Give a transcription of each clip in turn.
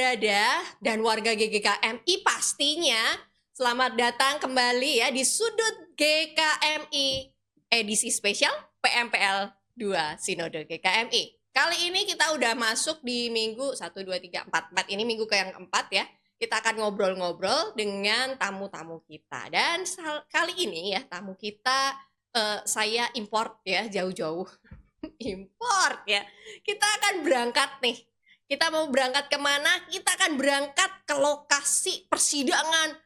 Dada dan warga GKMI pastinya. Selamat datang kembali ya di Sudut GKMI edisi spesial PMPL 2 Sinode GKMI. Kali ini kita udah masuk di minggu 1, 2, 3, 4. Ini minggu ke yang keempat ya. Kita akan ngobrol-ngobrol dengan tamu-tamu kita. Dan kali ini ya tamu kita saya import ya jauh-jauh. Import ya. Kita akan berangkat nih. Kita mau berangkat kemana? Kita akan berangkat ke lokasi persidangan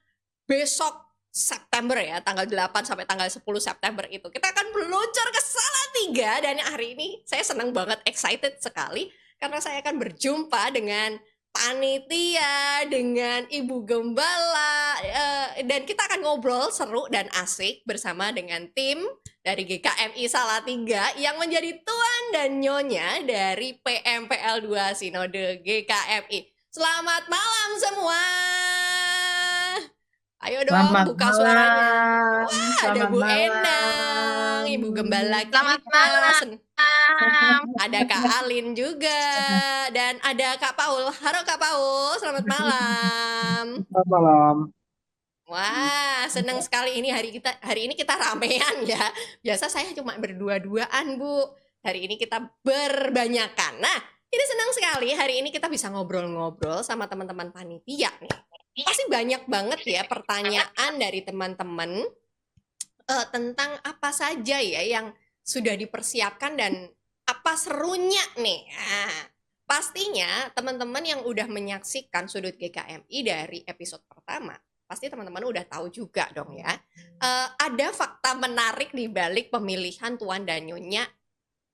besok September ya, tanggal 8 sampai tanggal 10 September itu. Kita akan meluncur ke Salatiga dan hari ini saya senang banget, excited sekali karena saya akan berjumpa dengan panitia, dengan Ibu Gembala, dan kita akan ngobrol seru dan asik bersama dengan tim dari GKMI Salatiga yang menjadi tuan dan nyonya dari PMPL 2 Sinode GKMI. Selamat malam semua. Ayo dong Selamat buka suaranya. malam, Wah, ada selamat Bu Endang, malam. Ibu Gembala Selamat kita. malam. Ada Kak Alin juga dan ada Kak Paul. Halo Kak Paul, selamat malam. Selamat malam. Wah, senang sekali ini hari ini kita ramean ya. Biasa saya cuma berdua-duaan, Bu. Hari ini kita berbanyakan. Nah, ini senang sekali hari ini kita bisa ngobrol-ngobrol sama teman-teman panitia nih. Pasti banyak banget ya pertanyaan dari teman-teman tentang apa saja ya yang sudah dipersiapkan dan apa serunya nih. Nah, pastinya teman-teman yang udah menyaksikan Sudut GKMI dari episode pertama, pasti teman-teman udah tahu juga dong ya. Ada fakta menarik di balik pemilihan Tuan dan Nyonya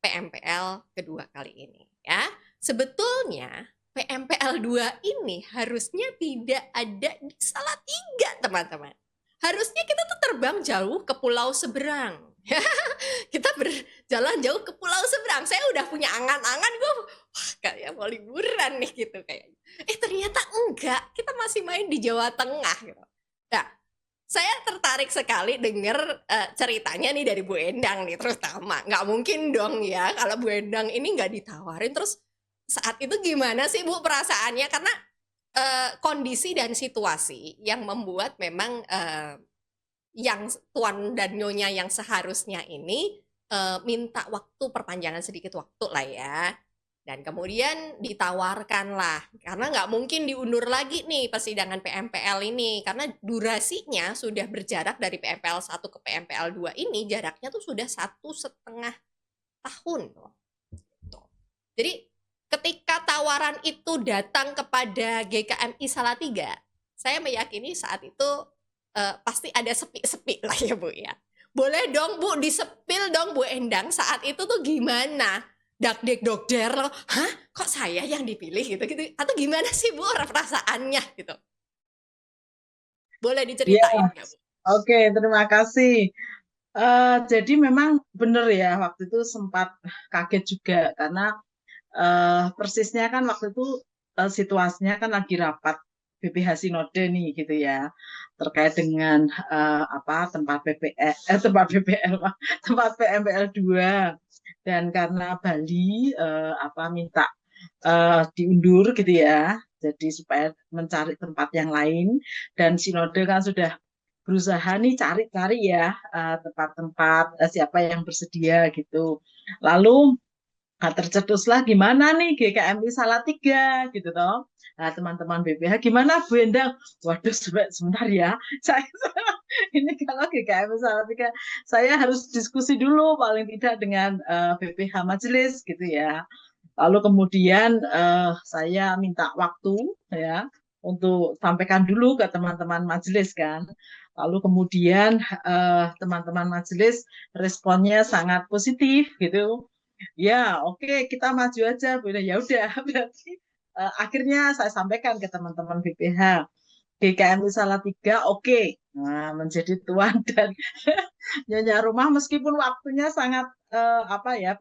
PMPL kedua kali ini ya. Sebetulnya PMPL 2 ini harusnya tidak ada di Salatiga, teman-teman. Harusnya kita tuh terbang jauh ke pulau seberang. Kita berjalan jauh ke pulau seberang. Saya udah punya angan-angan, gue wah kayak mau liburan nih gitu kayaknya. Ternyata enggak, kita masih main di Jawa Tengah gitu. Nah, saya tertarik sekali dengar ceritanya nih dari Bu Endang nih terutama. Nggak mungkin dong ya kalau Bu Endang ini nggak ditawarin. Terus saat itu gimana sih Bu perasaannya? Karena kondisi dan situasi yang membuat memang yang Tuan dan Nyonya yang seharusnya ini minta waktu perpanjangan sedikit waktu lah ya. Dan kemudian ditawarkan lah, karena nggak mungkin diundur lagi nih persidangan PMPL ini, karena durasinya sudah berjarak dari PMPL 1 ke PMPL 2 ini, jaraknya tuh sudah 1,5 tahun. Jadi ketika tawaran itu datang kepada GKMI Salatiga, saya meyakini saat itu pasti ada sepi-sepi lah ya Bu ya. Boleh dong Bu, disepil dong Bu Endang saat itu tuh gimana? Dak-dek dokter loh, hah kok saya yang dipilih gitu atau gimana sih Bu perasaannya gitu? Boleh diceritain nggak Bu? Oke, terima kasih. Jadi memang benar ya, waktu itu sempat kaget juga karena persisnya kan waktu itu situasinya kan lagi rapat BPH Sinode nih gitu ya, terkait dengan tempat PPL, tempat PMPL 2. Dan karena Bali minta diundur gitu ya, jadi supaya mencari tempat yang lain, dan Sinode kan sudah berusaha nih cari-cari ya tempat-tempat siapa yang bersedia gitu. Lalu tercetuslah gimana nih GKMI Salatiga gitu toh. Nah, teman-teman BPH gimana Bu Endang? Waduh, sebentar ya. Saya ini kalau GKMI Salatiga saya harus diskusi dulu paling tidak dengan BPH majelis gitu ya. Lalu kemudian saya minta waktu ya untuk sampaikan dulu ke teman-teman majelis kan. Lalu kemudian teman-teman majelis responnya sangat positif gitu. Ya, oke, kita maju aja, Bu. Ya udah, berarti akhirnya saya sampaikan ke teman-teman BPH. GKMI Salatiga, oke. Nah, menjadi tuan dan nyonya rumah meskipun waktunya sangat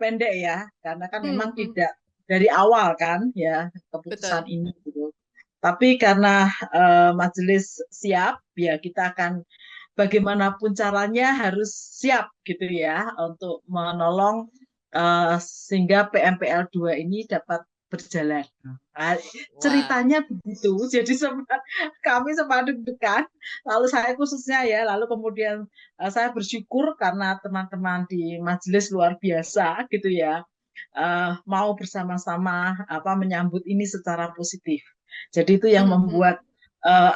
pendek ya, karena kan memang tidak dari awal kan ya keputusan Betul. ini gitu. Tapi karena majelis siap, ya kita akan bagaimanapun caranya harus siap gitu ya untuk menolong sehingga PMPL 2 ini dapat berjalan. Nah, Wah. ceritanya begitu. Jadi kami sempat deg-degan. Lalu saya khususnya ya, lalu kemudian saya bersyukur karena teman-teman di majelis luar biasa gitu ya, mau bersama-sama menyambut ini secara positif. Jadi itu yang Mhm, mhm. membuat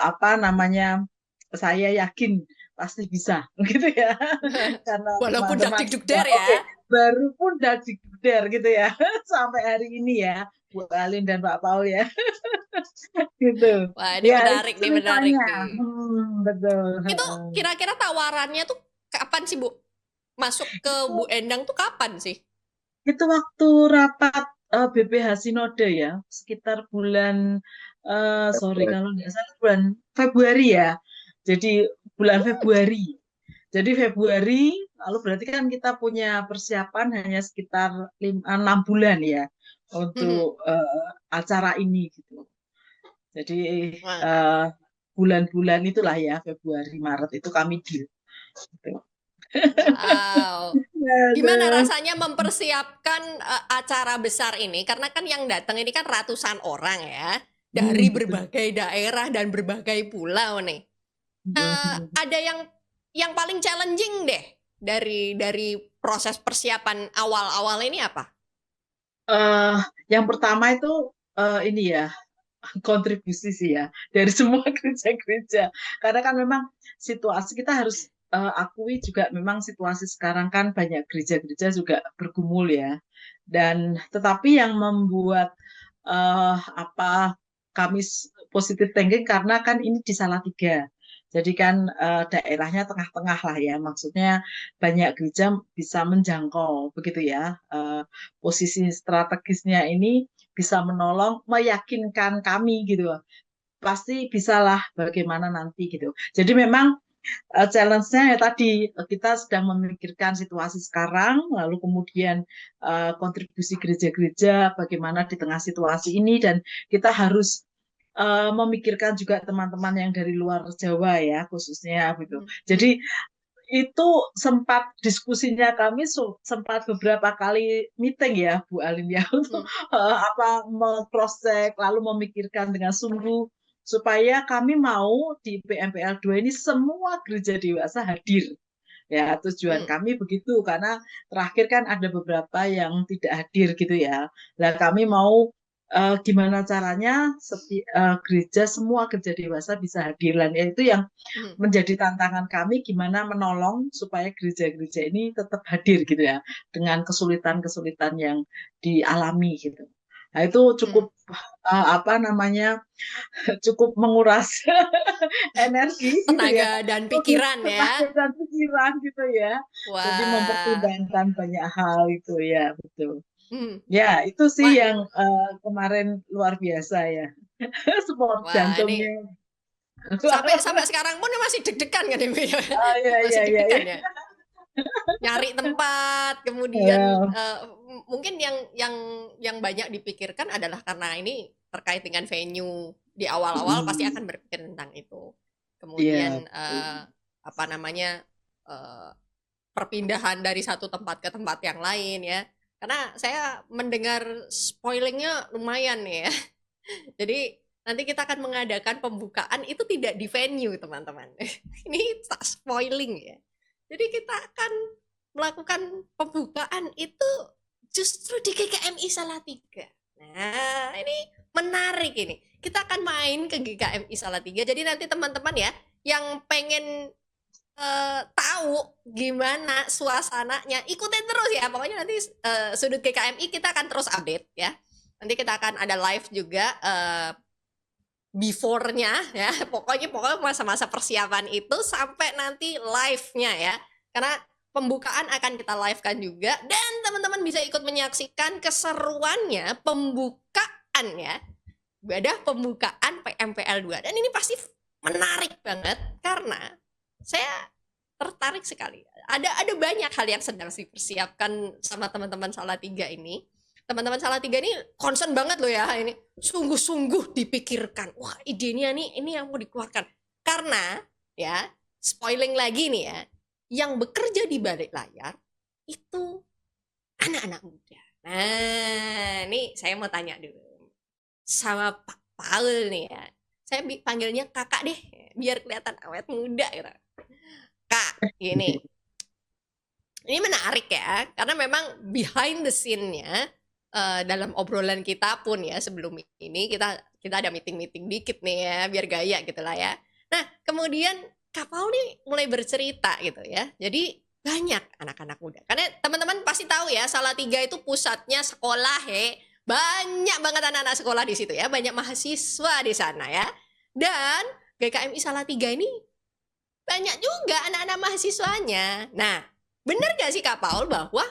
apa namanya saya yakin pasti bisa gitu ya, karena Walaupun dak teman-teman sudah der oke, ya. baru pun udah digeder gitu ya sampai hari ini ya, Bu Alin dan Pak Paul ya. Gitu. Wah, ini Ya, itu menarik nih, menarik ceritanya. nih. Betul. Itu Heeh. kira-kira tawarannya tuh kapan sih, Bu? Masuk ke Bu Itu Endang tuh kapan sih? itu waktu rapat BPH Sinode ya, sekitar bulan sorry kalau nggak salah bulan Februari ya. Jadi bulan Februari. Jadi Februari, lalu berarti kan kita punya persiapan hanya sekitar 6 bulan ya Mhm. untuk acara ini gitu. Jadi Wah, eh, bulan-bulan itulah ya, Februari, Maret itu kami deal. Gitu. wow. Gimana Aduh. rasanya mempersiapkan acara besar ini? Karena kan yang datang ini kan ratusan orang ya, dari Betul. berbagai daerah dan berbagai pulau nih. Ada yang paling challenging deh dari proses persiapan awal-awal ini apa? Eh, yang pertama itu ini ya, kontribusi sih ya dari semua gereja-gereja. Karena kan memang situasi kita harus akui juga, memang situasi sekarang kan banyak gereja-gereja juga bergumul ya. Dan tetapi yang membuat apa kami positif thinking karena kan ini di Salatiga. Jadi kan daerahnya tengah-tengah lah ya, maksudnya banyak gereja bisa menjangkau begitu ya. Posisi strategisnya ini bisa menolong, meyakinkan kami gitu. Pasti bisalah bagaimana nanti gitu. Jadi memang challenge-nya ya tadi, kita sedang memikirkan situasi sekarang, lalu kemudian kontribusi gereja-gereja bagaimana di tengah situasi ini, dan kita harus memikirkan juga teman-teman yang dari luar Jawa ya khususnya gitu. Mhm, mhm, Jadi itu sempat diskusinya kami sempat beberapa kali meeting ya Bu Alin ya untuk mhm, cross-check lalu memikirkan dengan sungguh supaya kami mau di PMPL 2 ini semua gereja dewasa hadir. Ya, tujuan mhm, kami begitu karena terakhir kan ada beberapa yang tidak hadir gitu ya. Nah, kami mhm, mau gimana caranya gereja, semua gereja dewasa bisa hadir. Dan itu yang mhm, menjadi tantangan kami, gimana menolong supaya gereja-gereja ini tetap hadir gitu ya, dengan kesulitan-kesulitan yang dialami gitu. Nah, itu mhm. cukup apa namanya, cukup menguras energi gitu ya, Tenaga dan pikiran ya. tenaga dan pikiran gitu ya. Jadi Wah, mempertimbangkan banyak hal itu ya, betul. mhm. Ya, itu Wah sih ini, yang kemarin luar biasa ya. Sport wah ini jantungnya. sampai sampai sekarang pun masih deg-degan kan ya, Bu, ya? Oh, iya, Masih iya, iya, iya. deg-degan ya? Nyari tempat, kemudian, Ya, mungkin yang banyak dipikirkan adalah karena ini terkait dengan venue, di awal-awal pasti mm, akan berpikir tentang itu. iya, Kemudian, betul. apa namanya, perpindahan dari satu tempat ke tempat yang lain ya. Karena saya mendengar spoilingnya lumayan nih ya. Jadi nanti kita akan mengadakan pembukaan itu tidak di venue, teman-teman. Ini tak spoiling ya. Jadi kita akan melakukan pembukaan itu justru di GKMI Salatiga. Nah, ini menarik ini. Kita akan main ke GKMI Salatiga. Jadi nanti teman-teman ya yang pengen tahu gimana suasananya, ikutin terus ya. Pokoknya nanti sudut GKMI kita akan terus update ya. Nanti kita akan ada live juga before-nya ya. Pokoknya masa-masa persiapan itu sampai nanti live-nya ya. Karena pembukaan akan kita live-kan juga dan teman-teman bisa ikut menyaksikan keseruannya pembukaan ya. Ibadah pembukaan PMPL 2 dan ini pasti menarik banget karena saya tertarik sekali. Ada banyak hal yang sedang dipersiapkan sama teman-teman Salatiga ini. Teman-teman Salatiga ini concern banget loh ya, ini sungguh-sungguh dipikirkan. Wah, idenya nih ini yang mau dikeluarkan. Karena ya, spoiling lagi nih ya, yang bekerja di balik layar itu anak-anak muda. Nah, nih saya mau tanya dulu sama Pak Paul nih ya. Saya panggilnya kakak deh, biar kelihatan awet muda gitu. Kak, gini, ini menarik ya, karena memang behind the scene-nya dalam obrolan kita pun ya sebelum ini kita ada meeting-meeting dikit nih ya, biar gaya gitu lah ya. Nah, kemudian Kak Paul nih mulai bercerita gitu ya. Jadi banyak anak-anak muda. Karena teman-teman pasti tahu ya, Salatiga itu pusatnya sekolah he. Banyak banget anak-anak sekolah di situ ya, banyak mahasiswa di sana ya. Dan GKMI Salatiga ini banyak juga anak-anak mahasiswanya. Nah, benar gak sih Kak Paul bahwa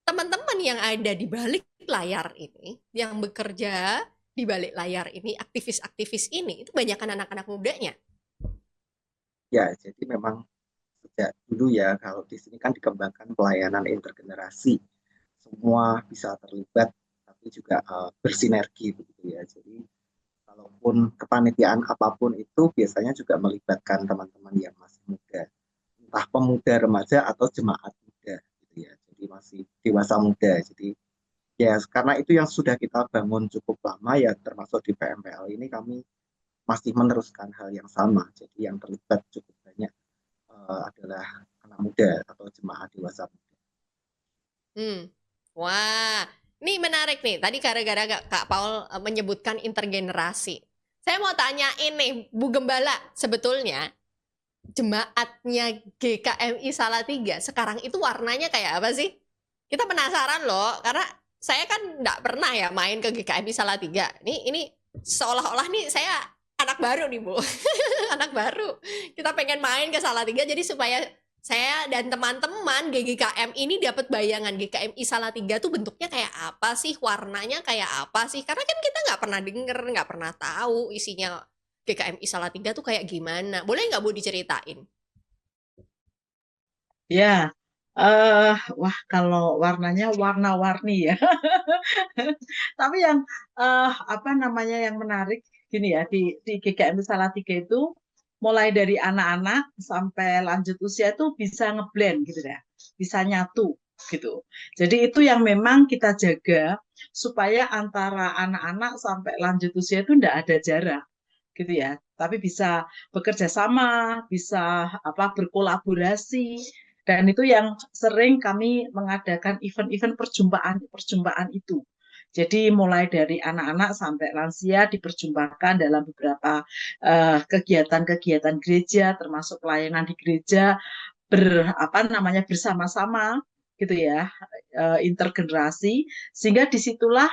teman-teman yang ada di balik layar ini, yang bekerja di balik layar ini, aktivis-aktivis ini, itu banyak anak-anak mudanya? Ya, jadi memang sejak dulu ya, kalau di sini kan dikembangkan pelayanan intergenerasi. Semua bisa terlibat, tapi juga bersinergi begitu ya. Jadi, kalaupun kepanitiaan apapun itu biasanya juga melibatkan teman-teman yang masih muda. Entah pemuda remaja atau jemaat muda gitu ya. Jadi masih dewasa muda. Jadi ya karena itu yang sudah kita bangun cukup lama ya termasuk di PMPL ini kami masih meneruskan hal yang sama. Jadi yang terlibat cukup banyak adalah anak muda atau jemaah dewasa muda. Hmm. Wah, ini menarik nih. Tadi gara-gara Kak Paul menyebutkan intergenerasi. Saya mau tanya ini, Bu Gembala, sebetulnya jemaatnya GKMI Salatiga sekarang itu warnanya kayak apa sih? Kita penasaran loh, karena saya kan nggak pernah ya main ke GKMI Salatiga. Ini seolah-olah nih saya anak baru nih Bu, anak baru. Kita pengen main ke Salatiga jadi supaya saya dan teman-teman GGKM ini dapat bayangan GKMI Salatiga tuh bentuknya kayak apa sih, warnanya kayak apa sih? Karena kan kita nggak pernah denger, nggak pernah tahu isinya GKMI Salatiga tuh kayak gimana. Boleh nggak Bu diceritain? Ya, wah kalau warnanya warna-warni ya. Tapi yang apa namanya yang menarik gini ya di GKM Salatiga itu mulai dari anak-anak sampai lanjut usia itu bisa ngeblend gitu ya, bisa nyatu gitu. Jadi itu yang memang kita jaga supaya antara anak-anak sampai lanjut usia itu tidak ada jarak gitu ya. Tapi bisa bekerja sama, bisa apa berkolaborasi dan itu yang sering kami mengadakan event-event perjumpaan itu. Jadi mulai dari anak-anak sampai lansia diperjumpakan dalam beberapa kegiatan-kegiatan gereja, termasuk pelayanan di gereja apa namanya bersama-sama gitu ya, intergenerasi, sehingga disitulah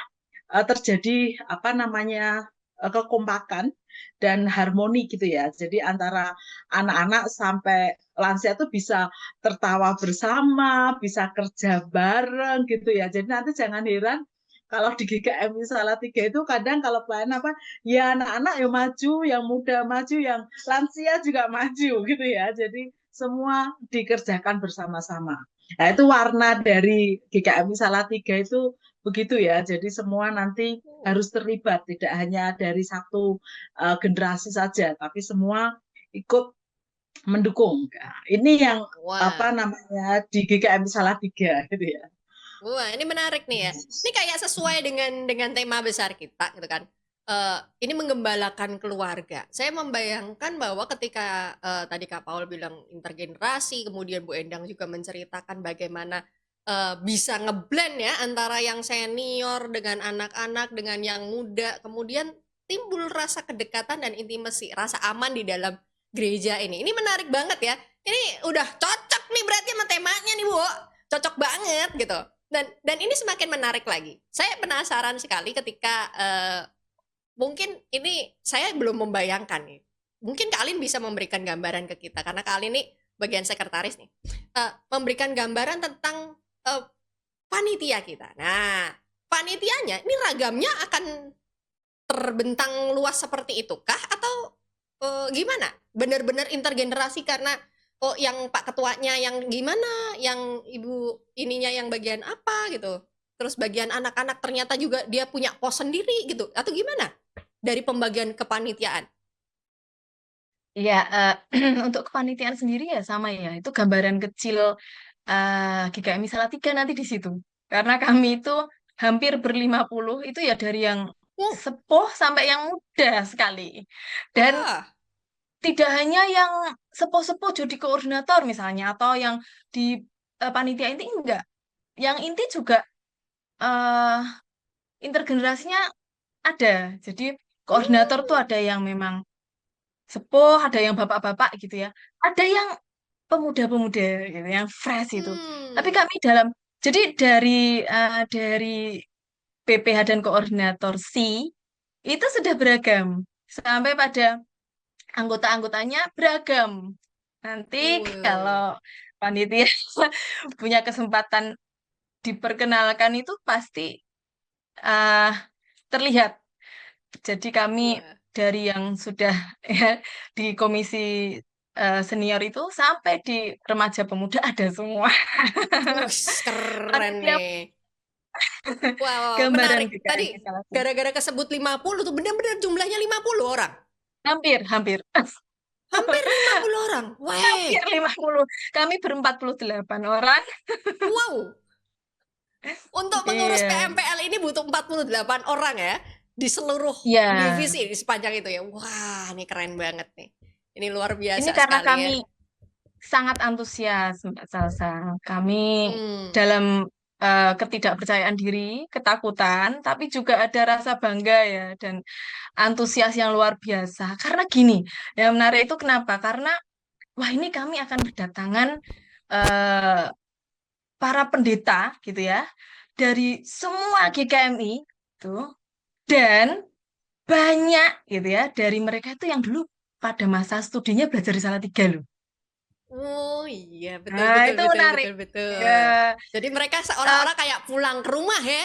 terjadi apa namanya kekompakan dan harmoni gitu ya. Jadi antara anak-anak sampai lansia itu bisa tertawa bersama, bisa kerja bareng gitu ya. Jadi nanti jangan heran kalau di GKMI Salatiga itu kadang kalau pelayan apa ya anak-anak yang maju, yang muda maju, yang lansia juga maju gitu ya. Jadi semua dikerjakan bersama-sama. Nah, itu warna dari GKMI Salatiga itu begitu ya. Jadi semua nanti harus terlibat, tidak hanya dari satu generasi saja, tapi semua ikut mendukung. Nah, ini yang apa Wah, namanya di GKM Salatiga gitu ya. wah, ini menarik nih ya. Ini kayak sesuai dengan tema besar kita gitu kan. Ini menggembalakan keluarga. Saya membayangkan bahwa ketika tadi Kak Paul bilang intergenerasi, kemudian Bu Endang juga menceritakan bagaimana bisa ngeblend ya antara yang senior dengan anak-anak dengan yang muda, kemudian timbul rasa kedekatan dan intimasi, rasa aman di dalam gereja ini. Ini menarik banget ya. Ini udah cocok nih berarti sama temanya nih Bu. Cocok banget gitu. Dan ini semakin menarik lagi. Saya penasaran sekali ketika mungkin ini saya belum membayangkan nih. Mungkin Kak Alin bisa memberikan gambaran ke kita karena Kak Alin nih bagian sekretaris nih. Memberikan gambaran tentang panitia kita. Nah, panitianya ini ragamnya akan terbentang luas seperti itukah atau gimana? Benar-benar intergenerasi karena oh yang Pak ketuanya yang gimana, yang ibu ininya yang bagian apa gitu. Terus bagian anak-anak ternyata juga dia punya pos sendiri gitu atau gimana? Dari pembagian kepanitiaan. Iya, untuk kepanitiaan sendiri ya sama ya. Itu gambaran kecil GKMI Salatiga nanti di situ. Karena kami itu hampir ber-50 itu ya dari yang Oh, sepuh sampai yang muda sekali. Dan wah. tidak hanya yang sepuh-sepuh jadi koordinator misalnya atau yang di panitia inti enggak. Yang inti juga eh intergenerasinya ada. Jadi koordinator tuh Hmm. ada yang memang sepuh, ada yang bapak-bapak gitu ya. Ada yang pemuda-pemuda gitu, yang fresh itu. Tapi Hmm. kami jadi dari PPH dan koordinator C itu sudah beragam. Sampai pada anggota-anggotanya beragam. Nanti kalau Wah. panitia punya kesempatan diperkenalkan itu pasti eh, terlihat. Jadi kami Wah. dari yang sudah ya, di komisi senior itu sampai di remaja pemuda ada semua. Keren Panitia nih. Wow, gambaran menarik. Tadi GKMI salah satu. gara-gara kesebut 50 tuh benar-benar jumlahnya 50 orang. Hampir, hampir. Hampir 50 orang. Hampir Weh. 50. Kami ber-48 orang. Wow. Untuk mengurus Iya. PMPL ini butuh 48 orang ya di seluruh Ya, divisi di sepanjang itu ya. Wah, ini keren banget nih. Ini luar ini biasa karena sekali ya. kami sangat antusias, Mbak Salsa. Kami Hmm. dalam ketidakpercayaan diri, ketakutan, tapi juga ada rasa bangga ya dan antusias yang luar biasa. Karena gini, yang menarik itu kenapa? Karena wah ini kami akan berdatangan eh, para pendeta gitu ya dari semua GKMI tuh dan banyak gitu ya dari mereka itu yang dulu pada masa studinya belajar di Salatiga loh. Oh iya, betul Nah, betul itu betul menarik. betul betul. Ya, Jadi mereka eh, seolah-olah kayak pulang ke rumah ya.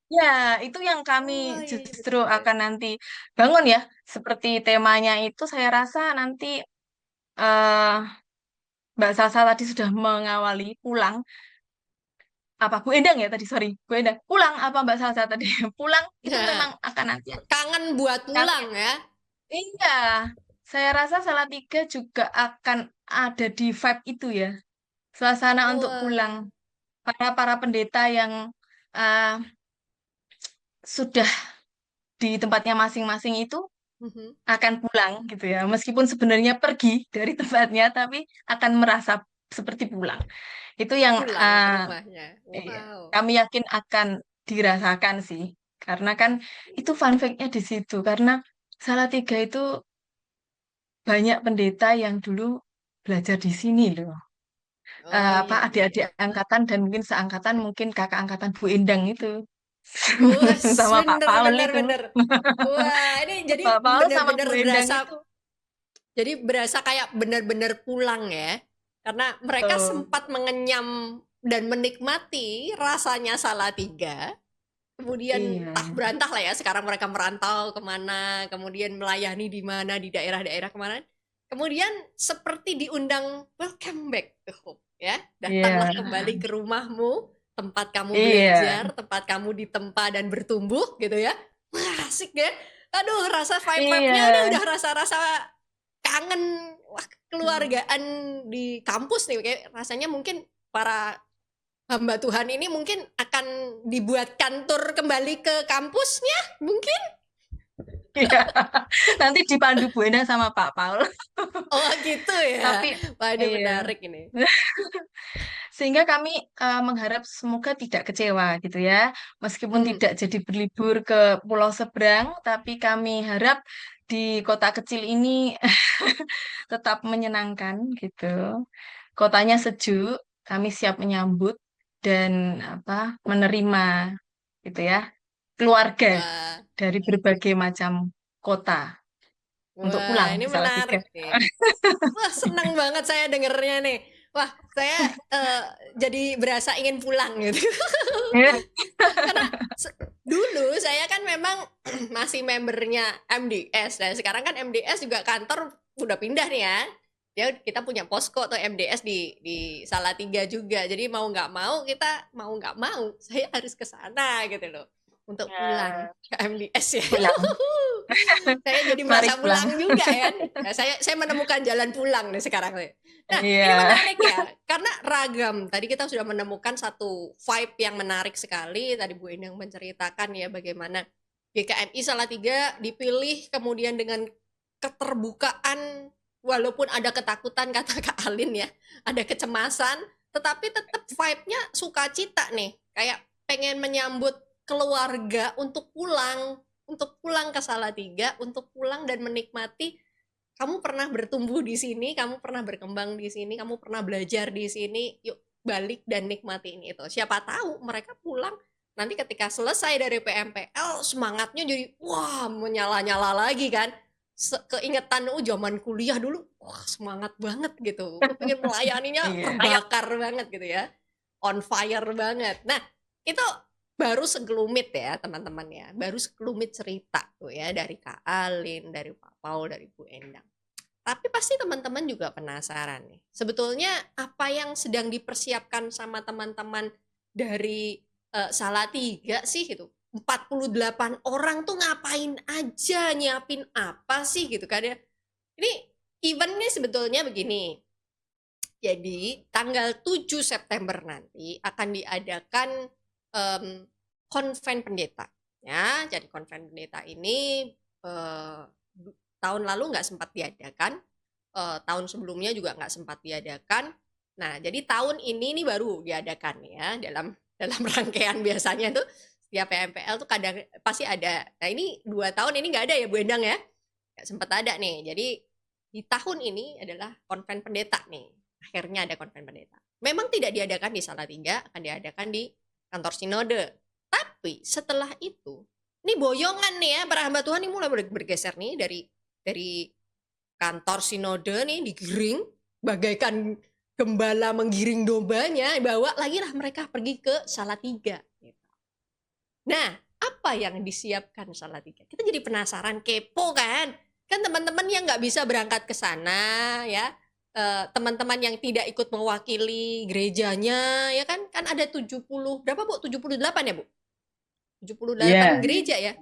ya, itu yang kami Oh iya, iya justru betul betul. akan nanti bangun ya. Seperti temanya itu saya rasa nanti eh Mbak Sasa tadi sudah mengawali pulang. Apa Bu Endang ya tadi, sorry. Bu Endang. Pulang apa Mbak Sasa tadi? Pulang itu Nah, memang akan nanti. kangen buat Kami, pulang ya. iya, saya rasa Salatiga juga akan ada di vibe itu ya. Suasana untuk pulang. Wah. Para pendeta yang eh, sudah di tempatnya masing-masing itu Mhm. akan pulang gitu ya. Meskipun sebenarnya pergi dari tempatnya, tapi akan merasa seperti pulang. Itu yang Pulang ke rumahnya. iya, Wow. kami yakin akan dirasakan sih. Karena kan itu fun fact-nya di situ. Karena Salatiga itu banyak pendeta yang dulu belajar di sini loh. Oh Apa iya iya adik-adik iya. angkatan dan mungkin seangkatan mungkin kakak angkatan Bu Endang itu Wes, sama Pak bener Paul bener itu. bener. Wah, ini jadi Pak Paul sama bener-bener Bu Endang berasa itu. kayak bener-bener pulang ya. Karena mereka Tuh. sempat mengenyam dan menikmati rasanya Salatiga. Kemudian Iya. entah berantah lah ya, sekarang mereka merantau kemana, kemudian melayani di mana, di daerah-daerah kemana. Kemudian seperti diundang welcome back to home ya, datanglah Iya. kembali ke rumahmu, tempat kamu Iya. belajar, tempat kamu ditempa dan bertumbuh gitu ya. Wah, asik ya. Aduh, rasa vibe-nya Iya. udah rasa-rasa kangen, wah, keluargaan di kampus nih, kayak rasanya mungkin para hamba Tuhan ini mungkin akan dibuatkan tur kembali ke kampusnya, mungkin. Iya. Nanti dipandu Bu Endang sama Pak Paul. Oh gitu ya. Tapi Wah ini iya. menarik ini. Sehingga kami mengharap semoga tidak kecewa gitu ya. Meskipun Mhm. tidak jadi berlibur ke pulau seberang, tapi kami harap di kota kecil ini tetap menyenangkan gitu. Kotanya sejuk, kami siap menyambut dan menerima gitu ya keluarga Wah, dari berbagai macam kota untuk wah pulang ini di Salatiga. menarik nih. Wah seneng banget saya dengernya nih. Wah saya eh, jadi berasa ingin pulang gitu. Karena dulu saya kan memang masih membernya MDS dan sekarang kan MDS juga kantor udah pindah nih ya. Ya kita punya posko atau MDS di Salatiga juga. Jadi mau nggak mau kita mau nggak mau saya harus ke sana gitu loh untuk pulang Ya, ke MDS ya. pulang. Saya jadi Mari merasa pulang. pulang juga kan. Ya, saya menemukan jalan pulang nih sekarang nih. Nah, ini Iya. menarik ya, karena ragam. Tadi kita sudah menemukan satu vibe yang menarik sekali. Tadi Bu Endang menceritakan ya bagaimana GKMI Salatiga dipilih kemudian dengan keterbukaan, walaupun ada ketakutan kata Kak Alin ya, ada kecemasan, tetapi tetap vibe-nya sukacita nih. Kayak pengen menyambut keluarga untuk pulang ke Salatiga, untuk pulang dan menikmati kamu pernah bertumbuh di sini, kamu pernah berkembang di sini, kamu pernah belajar di sini, yuk balik dan nikmatiin itu. Siapa tahu mereka pulang nanti ketika selesai dari PMPL semangatnya jadi wah menyala-nyala lagi kan. Keingetan zaman kuliah dulu, wah semangat banget gitu. Pengen melayaninya Iya. terbakar banget gitu ya. On fire banget. Nah, itu baru segelumit ya teman-teman ya. Baru segelumit cerita tuh ya dari Kak Alin, dari Pak Paul, dari Bu Endang. Tapi pasti teman-teman juga penasaran nih. Sebetulnya apa yang sedang dipersiapkan sama teman-teman dari Salatiga sih gitu. 48 orang tuh ngapain aja, nyiapin apa sih gitu kan ya. Ini event nih sebetulnya begini. Jadi tanggal 7 September nanti akan diadakan konven pendeta. Ya, jadi konven pendeta ini tahun lalu nggak sempat diadakan, tahun sebelumnya juga nggak sempat diadakan. Nah, jadi tahun ini baru diadakan ya dalam dalam rangkaian biasanya tuh setiap PMPL tuh kadang pasti ada. Nah ini 2 tahun ini nggak ada ya Bu Endang ya, nggak sempat ada nih. Jadi di tahun ini adalah konven pendeta nih. Akhirnya ada konven pendeta. Memang tidak diadakan di Salatiga, akan diadakan di kantor sinode. Tapi setelah itu, ini boyongan nih ya, para hamba Tuhan ini mulai bergeser nih dari kantor sinode nih digiring bagaikan gembala menggiring dombanya, bawa lagi lah mereka pergi ke Salatiga. Nah, apa yang disiapkan Salatiga? Kita jadi penasaran, kepo kan? Kan teman-teman yang nggak bisa berangkat ke sana ya, teman-teman yang tidak ikut mewakili gerejanya ya kan ada 70 berapa Bu? 78 ya Bu? 78 Iya. gereja ya.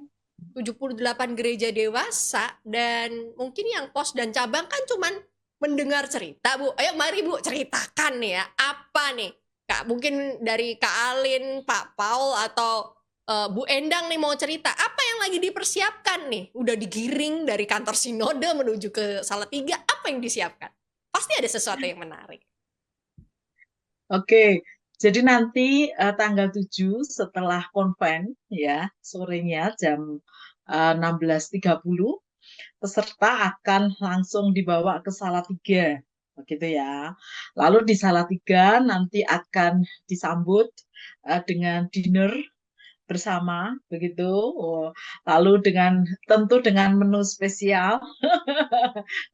78 gereja dewasa dan mungkin yang pos dan cabang kan cuman mendengar cerita Bu. Ayo mari Bu ceritakan nih ya, apa nih? Kak, mungkin dari Kak Alin, Pak Paul atau Bu Endang nih mau cerita, apa yang lagi dipersiapkan nih? Udah digiring dari kantor sinode menuju ke Salatiga, apa yang disiapkan? Pasti ada sesuatu yang menarik. Oke, jadi nanti tanggal 7 setelah konven ya, sorenya jam 16.30 peserta akan langsung dibawa ke Salatiga, begitu ya. Lalu di Salatiga nanti akan disambut dengan dinner bersama, begitu. Oh, lalu tentu dengan menu spesial.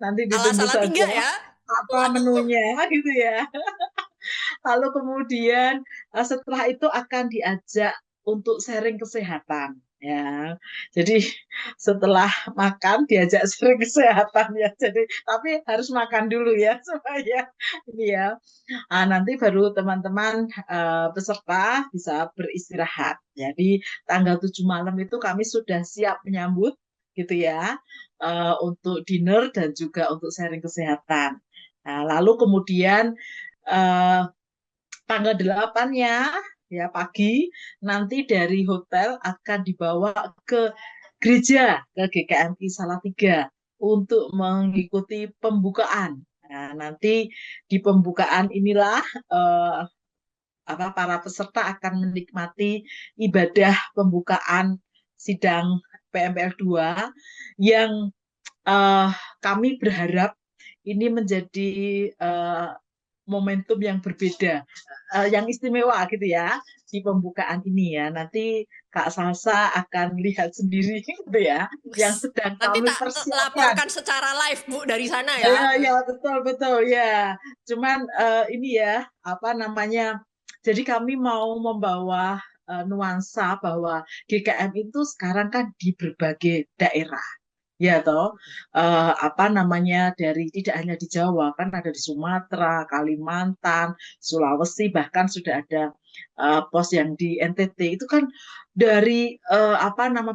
Nanti Ala ditunggu Salatiga saja ya. apa Waduh. menunya, gitu ya. Lalu kemudian setelah itu akan diajak untuk sharing kesehatan ya. Jadi setelah makan diajak sharing kesehatan ya. Jadi tapi harus makan dulu ya supaya ini ya. Nanti baru teman-teman peserta bisa beristirahat. Jadi tanggal 7 malam itu kami sudah siap menyambut gitu ya, untuk dinner dan juga untuk sharing kesehatan. Nah, lalu kemudian tanggal 8-nya ya pagi nanti dari hotel akan dibawa ke gereja, ke GKMI Salatiga untuk mengikuti pembukaan. Nah, nanti di pembukaan inilah para peserta akan menikmati ibadah pembukaan sidang PMPL 2 yang kami berharap ini menjadi momentum yang berbeda, yang istimewa gitu ya di pembukaan ini ya. Nanti Kak Salsa akan lihat sendiri gitu ya, yang sedang Nanti kami tak persiapkan. laporkan secara live Bu dari sana ya. Ya betul ya. Cuman ini ya apa namanya. Jadi kami mau membawa nuansa bahwa GKM itu sekarang kan di berbagai daerah. Ya toh, apa namanya dari tidak hanya di Jawa kan ada di Sumatera, Kalimantan, Sulawesi bahkan sudah ada pos yang di NTT itu kan dari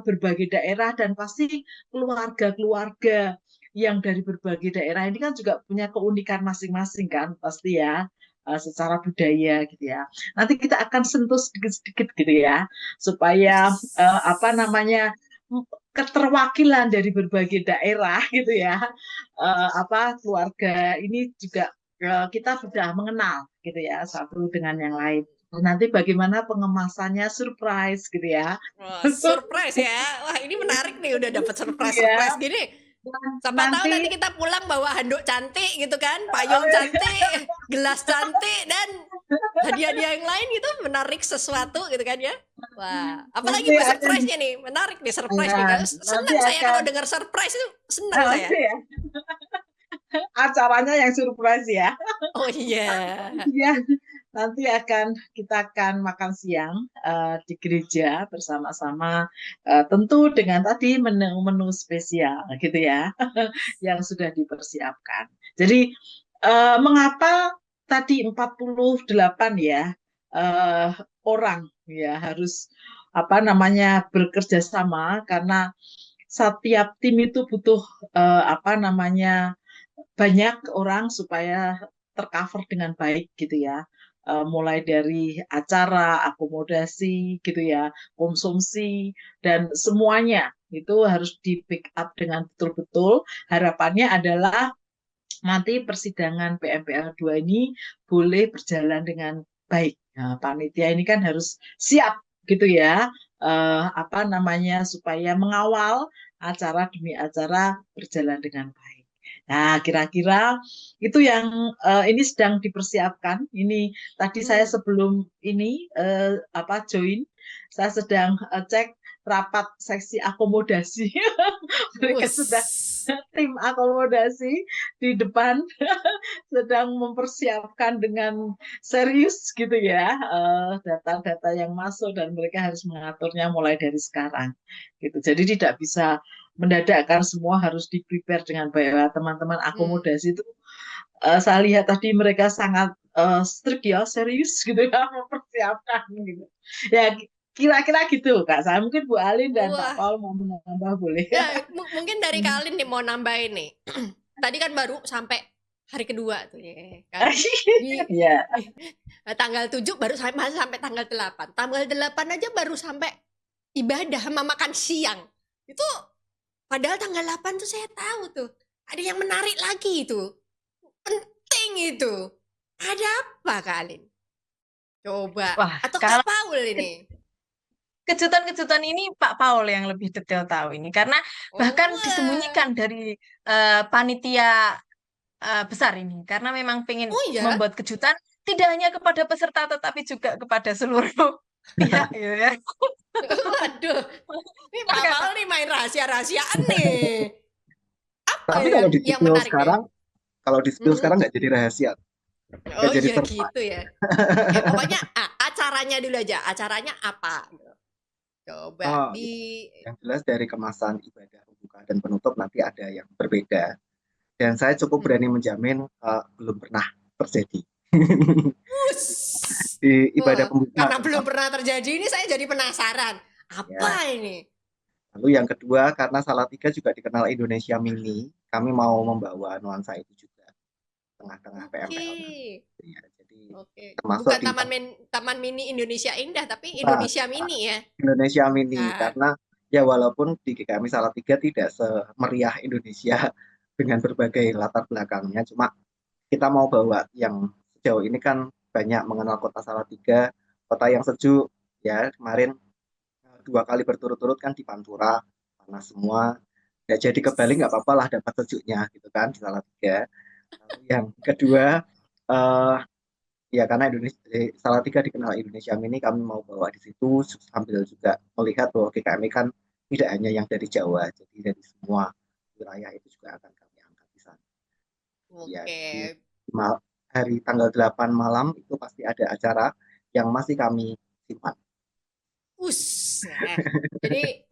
berbagai daerah, dan pasti keluarga-keluarga yang dari berbagai daerah ini kan juga punya keunikan masing-masing kan pasti ya, secara budaya gitu ya. Nanti kita akan sentuh sedikit-sedikit gitu ya, supaya keterwakilan dari berbagai daerah gitu ya, keluarga ini juga kita sudah mengenal gitu ya satu dengan yang lain. Nanti bagaimana pengemasannya, surprise gitu ya. Wah, surprise ya. Wah, ini menarik nih, udah dapat Ya, surprise-surprise gini. Siapa tahu nanti nanti kita pulang bawa handuk cantik gitu kan, payung cantik, gelas cantik, dan hadiah-hadiah yang lain gitu, menarik sesuatu gitu kan ya. Wah, apalagi nanti Bu akan surprise-nya nih, menarik nih surprise nih. nanti Senang saya akan kalau dengar surprise itu, senang saya. nanti ya acaranya yang surprise ya. Oh iya. Ya, nanti kita akan makan siang di gereja bersama-sama, tentu dengan tadi menu-menu spesial gitu ya, yang sudah dipersiapkan. Jadi mengapa tadi 48 ya orang ya harus bekerja sama, karena setiap tim itu butuh banyak orang supaya tercover dengan baik gitu ya. Mulai dari acara, akomodasi gitu ya, konsumsi, dan semuanya itu harus di pick up dengan betul-betul. Harapannya adalah nanti persidangan PMPL 2 ini boleh berjalan dengan baik. Nah, panitia ini kan harus siap gitu ya, supaya mengawal acara demi acara berjalan dengan baik. Nah, kira-kira itu yang ini sedang dipersiapkan. Ini tadi saya sebelum ini join, saya sedang cek rapat seksi akomodasi. Mereka sudah tim akomodasi di depan sedang mempersiapkan dengan serius gitu ya data-data yang masuk, dan mereka harus mengaturnya mulai dari sekarang gitu. Jadi tidak bisa mendadakkan, semua harus di-prepare dengan baik. Teman-teman akomodasi itu saya lihat tadi mereka sangat strict ya, serius gitu ya mempersiapkan gitu. Ya kira-kira gitu Kak. Saya mungkin Bu Alin dan Pak Wah, Paul mau menambah boleh. ya mungkin dari Kalin nih mau nambahin nih. Tadi kan baru sampai hari kedua tuh ya kan. Iya. Tanggal 7 baru sampai tanggal 8. Tanggal 8 aja baru sampai ibadah sama makan siang. Itu padahal tanggal 8 tuh saya tahu tuh ada yang menarik lagi itu. Penting itu. Ada apa Kalin? Coba. Wah, Atau Kak kalau Paul ini? kejutan-kejutan ini Pak Paul yang lebih detail tahu ini, karena bahkan Wah. disembunyikan dari panitia besar ini, karena memang pengen Oh ya? membuat kejutan tidak hanya kepada peserta tetapi juga kepada seluruh pihak gitu ya. Waduh. Ini Pak Maka Paul nih main rahasia-rahasiaan nih. Apa Tapi ya kalau di yang spill menarik sekarang, Mhm. nggak jadi rahasia, nggak Oh jadi iya surprise. gitu ya. Oke, pokoknya acaranya dulu aja. Acaranya apa? Coba Oh, di yang jelas dari kemasan ibadah pembuka dan penutup nanti ada yang berbeda. Dan saya cukup berani menjamin belum pernah terjadi. Us. Di ibadah Wah, pembuka karena belum terutama, pernah terjadi ini saya jadi penasaran. Apa ya. ini? Lalu yang kedua, karena Salatiga juga dikenal Indonesia Mini, kami mau membawa nuansa itu juga tengah-tengah Oke. PMPL nanti. Ya, jadi Oke. termasuk Bukan di Taman Mini Indonesia Indah, tapi Nah, Indonesia Mini ya. Indonesia Mini, Nah, karena ya walaupun di GKMI Salatiga tidak semeriah Indonesia dengan berbagai latar belakangnya, cuma kita mau bawa yang sejauh ini kan banyak mengenal kota Salatiga, kota yang sejuk ya. Kemarin 2 kali berturut-turut kan di Pantura, panas semua. Ya jadi ke Bali nggak apa-apa lah dapat sejuknya gitu kan di Salatiga. Lalu yang kedua, eh, ya karena Salatiga dikenal Indonesia Mini, kami mau bawa di situ sambil juga melihat bahwa GKMI kan tidak hanya yang dari Jawa, jadi dari semua wilayah itu juga akan kami angkat di sana. Ya, oke. di hari tanggal 8 malam itu pasti ada acara yang masih kami simpan. Us. Nah, jadi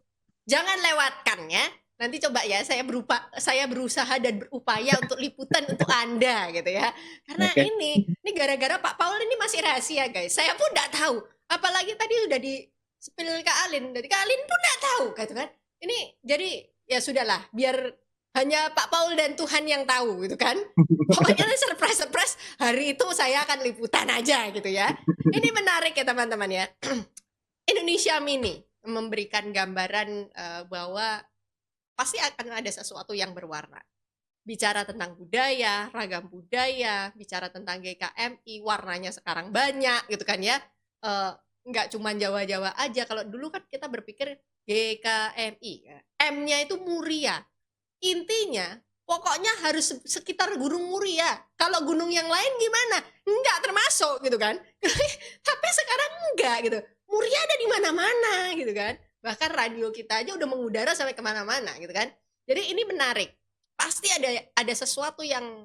jangan lewatkan ya. Nanti coba ya saya berusaha dan berupaya untuk liputan untuk Anda gitu ya. Karena Oke. ini gara-gara Pak Paul ini masih rahasia guys. Saya pun nggak tahu. Apalagi tadi udah di spill ke Alin. Dari Kak Alin pun nggak tahu gitu kan. Ini jadi ya sudahlah, biar hanya Pak Paul dan Tuhan yang tahu gitu kan. Pokoknya surprise hari itu saya akan liputan aja gitu ya. Ini menarik ya teman-teman ya. Indonesia Mini memberikan gambaran bahwa pasti akan ada sesuatu yang berwarna. Bicara tentang budaya, ragam budaya, bicara tentang GKMI, warnanya sekarang banyak gitu kan ya. Nggak cuma Jawa-Jawa aja. Kalau dulu kan kita berpikir GKMI, M-nya itu Muria. Intinya, pokoknya harus sekitar Gunung Muria. Kalau gunung yang lain gimana? Nggak termasuk gitu kan. Tapi sekarang enggak gitu. Muria ada di mana-mana gitu kan. Bahkan radio kita aja udah mengudara sampai kemana-mana gitu kan. Jadi ini menarik. Pasti ada sesuatu yang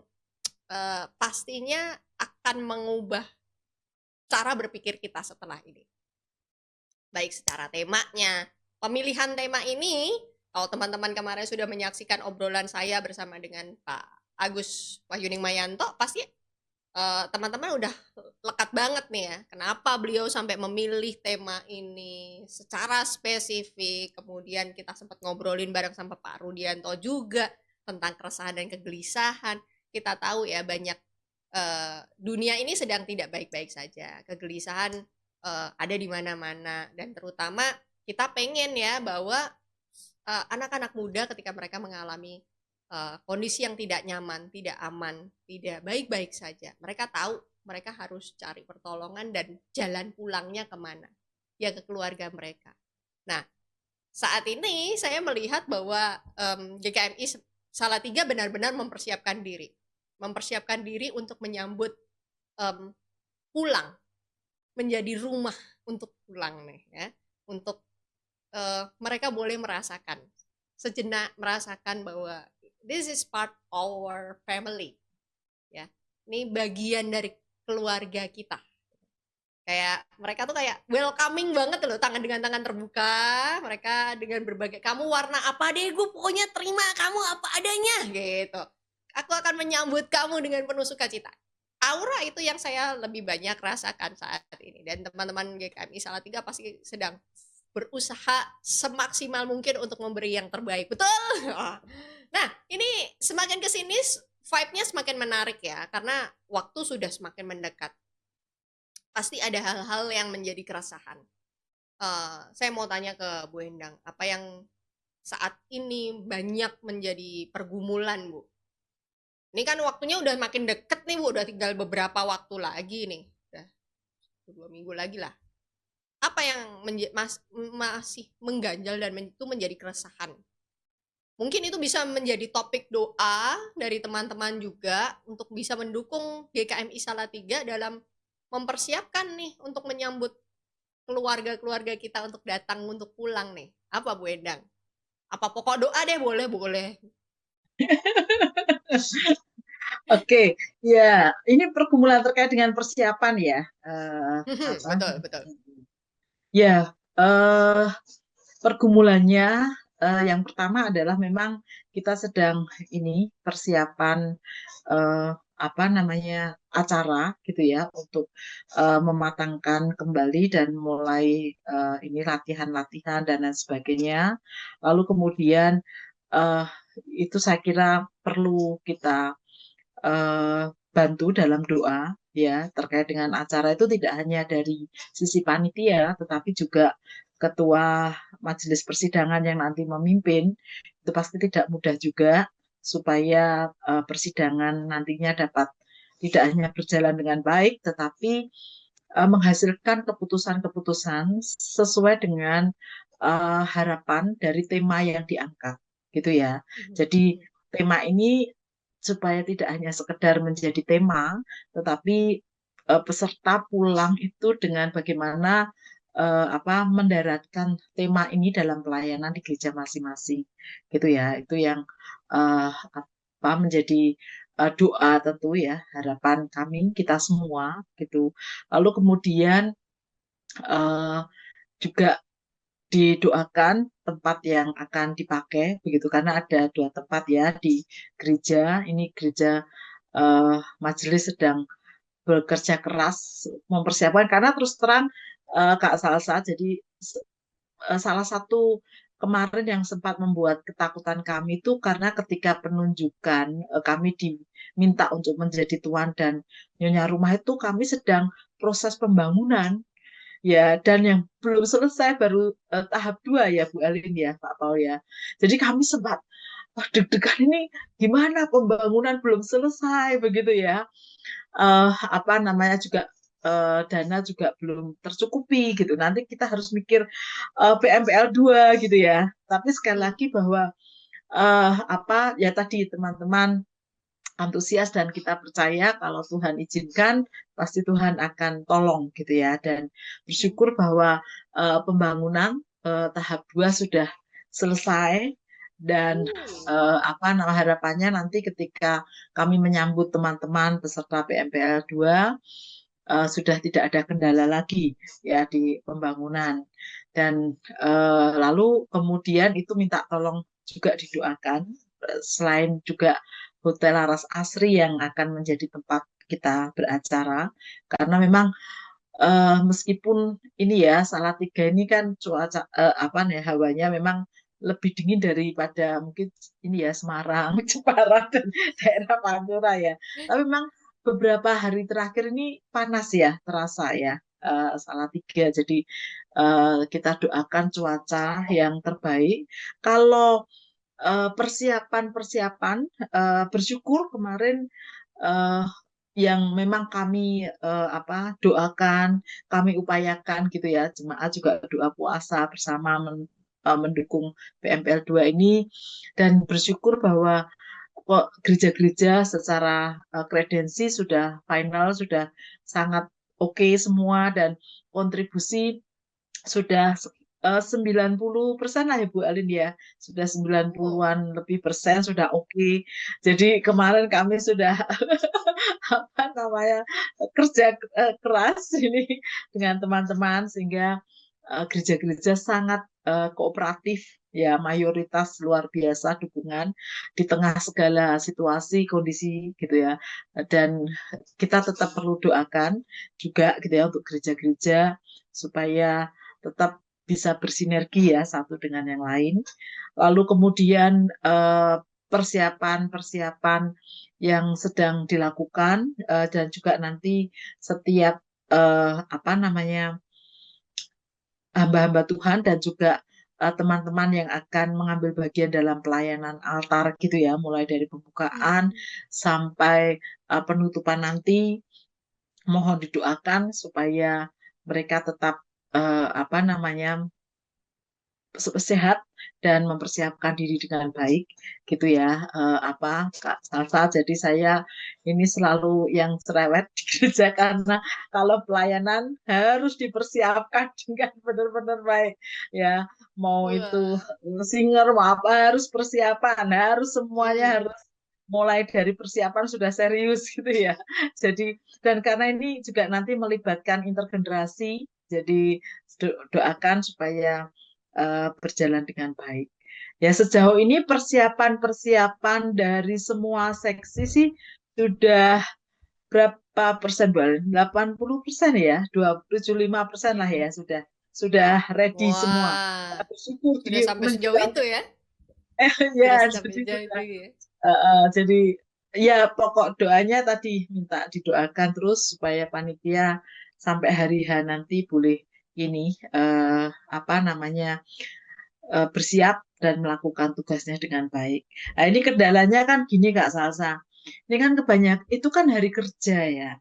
pastinya akan mengubah cara berpikir kita setelah ini. Baik secara temanya. Pemilihan tema ini, kalau teman-teman kemarin sudah menyaksikan obrolan saya bersama dengan Pak Agus Wahyuning Mayanto, pasti teman-teman udah lekat banget nih ya. Kenapa beliau sampai memilih tema ini secara spesifik. Kemudian kita sempat ngobrolin bareng sama Pak Rudianto juga tentang keresahan dan kegelisahan. Kita tahu ya banyak dunia ini sedang tidak baik-baik saja. Kegelisahan ada di mana-mana dan terutama kita pengen ya bahwa anak-anak muda ketika mereka mengalami kondisi yang tidak nyaman, tidak aman, tidak baik-baik saja. Mereka tahu mereka harus cari pertolongan dan jalan pulangnya kemana? Ya ke keluarga mereka. Nah, saat ini saya melihat bahwa GKMI Salatiga benar-benar mempersiapkan diri untuk menyambut pulang, menjadi rumah untuk pulang nih ya, untuk mereka boleh merasakan sejenak merasakan bahwa this is part our family ya, ini bagian dari keluarga kita. Kayak mereka tuh kayak welcoming banget loh, dengan tangan terbuka, mereka dengan berbagai kamu warna apa deh, gue pokoknya terima kamu apa adanya gitu, aku akan menyambut kamu dengan penuh sukacita. Aura itu yang saya lebih banyak rasakan saat ini, dan teman-teman GKMI Salatiga pasti sedang berusaha semaksimal mungkin untuk memberi yang terbaik, betul. Nah ini semakin kesini vibe-nya semakin menarik ya, karena waktu sudah semakin mendekat. Pasti ada hal-hal yang menjadi keresahan. Saya mau tanya ke Bu Endang, apa yang saat ini banyak menjadi pergumulan, Bu? Ini kan waktunya udah makin deket nih, Bu, udah tinggal beberapa waktu lagi nih, udah 2 minggu lagi lah. Apa yang masih mengganjal dan itu menjadi keresahan? Mungkin itu bisa menjadi topik doa dari teman-teman juga untuk bisa mendukung GKMI Salatiga dalam mempersiapkan nih untuk menyambut keluarga-keluarga kita untuk datang untuk pulang nih. Apa Bu Endang? Apa pokok doa deh, boleh. Oke, ya, ini pergumulan terkait dengan persiapan ya. Betul. Ya, pergumulannya yang pertama adalah memang kita sedang ini persiapan acara gitu ya, untuk mematangkan kembali dan mulai ini latihan-latihan dan lain sebagainya. Lalu kemudian itu saya kira perlu kita bantu dalam doa ya, terkait dengan acara itu tidak hanya dari sisi panitia tetapi juga ketua majelis persidangan yang nanti memimpin. Itu pasti tidak mudah juga supaya persidangan nantinya dapat tidak hanya berjalan dengan baik tetapi menghasilkan keputusan-keputusan sesuai dengan harapan dari tema yang diangkat gitu ya. Jadi tema ini supaya tidak hanya sekedar menjadi tema, tetapi peserta pulang itu dengan bagaimana mendaratkan tema ini dalam pelayanan di gereja masing-masing, gitu ya. Itu yang menjadi doa tentu ya, harapan kami kita semua gitu. Lalu kemudian juga didoakan tempat yang akan dipakai begitu, karena ada 2 tempat ya di gereja. Ini gereja majelis sedang bekerja keras mempersiapkan, karena terus terang Kak Salsa, jadi salah satu kemarin yang sempat membuat ketakutan kami itu karena ketika penunjukan kami diminta untuk menjadi tuan dan nyonya rumah itu kami sedang proses pembangunan ya, dan yang belum selesai baru tahap 2 ya Bu Elin ya Pak Paul ya. Jadi kami sempat wah, deg-degan ini gimana pembangunan belum selesai begitu ya. Apa namanya juga dana juga belum tercukupi gitu. Nanti kita harus mikir PMPL 2 gitu ya. Tapi sekali lagi bahwa apa ya tadi teman-teman antusias dan kita percaya kalau Tuhan izinkan pasti Tuhan akan tolong gitu ya, dan bersyukur bahwa pembangunan tahap 2 sudah selesai dan apa nama harapannya nanti ketika kami menyambut teman-teman peserta PMPL 2 sudah tidak ada kendala lagi ya di pembangunan, dan lalu kemudian itu minta tolong juga didoakan selain juga Hotel Laras Asri yang akan menjadi tempat kita beracara, karena memang meskipun ini ya Salatiga ini kan cuaca apa nih hawanya memang lebih dingin daripada mungkin ini ya Semarang, Jepara dan daerah Pantura ya. Tapi memang beberapa hari terakhir ini panas ya terasa ya Salatiga. Jadi kita doakan cuaca yang terbaik. Kalau persiapan-persiapan bersyukur kemarin uh, yang memang kami apa doakan, kami upayakan gitu ya, jemaat juga doa puasa bersama mendukung PMPL 2 ini, dan bersyukur bahwa kok gereja-gereja secara kredensi sudah final, sudah sangat oke semua, dan kontribusi sudah 90% lah ya Bu Alin ya, sudah 90-an lebih persen sudah oke. Jadi kemarin kami sudah apa namanya kerja keras ini dengan teman-teman sehingga gereja-gereja sangat kooperatif ya, mayoritas luar biasa dukungan di tengah segala situasi kondisi gitu ya, dan kita tetap perlu doakan juga gitu ya untuk gereja-gereja supaya tetap bisa bersinergi ya satu dengan yang lain. Lalu kemudian persiapan-persiapan yang sedang dilakukan dan juga nanti setiap apa namanya hamba-hamba Tuhan dan juga teman-teman yang akan mengambil bagian dalam pelayanan altar gitu ya, mulai dari pembukaan sampai penutupan nanti, mohon didoakan supaya mereka tetap apa namanya sehat dan mempersiapkan diri dengan baik gitu ya, apa Kak Salsa. Jadi saya ini selalu yang cerewet di gereja karena kalau pelayanan harus dipersiapkan dengan benar-benar baik ya, mau itu Wah. singer mau apa harus persiapan, harus semuanya harus mulai dari persiapan sudah serius gitu ya. Jadi dan karena ini juga nanti melibatkan intergenerasi, jadi doakan supaya berjalan dengan baik. Ya sejauh ini persiapan-persiapan dari semua seksi sih sudah berapa persen, Bal? 80% ya, 75% lah ya sudah ready semua. Wah, Bersyukur udah di sampai sejauh menjelang itu ya? Udah ya sampai jadi sejauh itu sudah ya? jadi ya pokok doanya tadi minta didoakan terus supaya panitia sampai hari H nanti boleh ini apa namanya bersiap dan melakukan tugasnya dengan baik. Nah, ini kendalanya kan gini Kak Salsa. Ini kan kebanyakan itu kan hari kerja ya.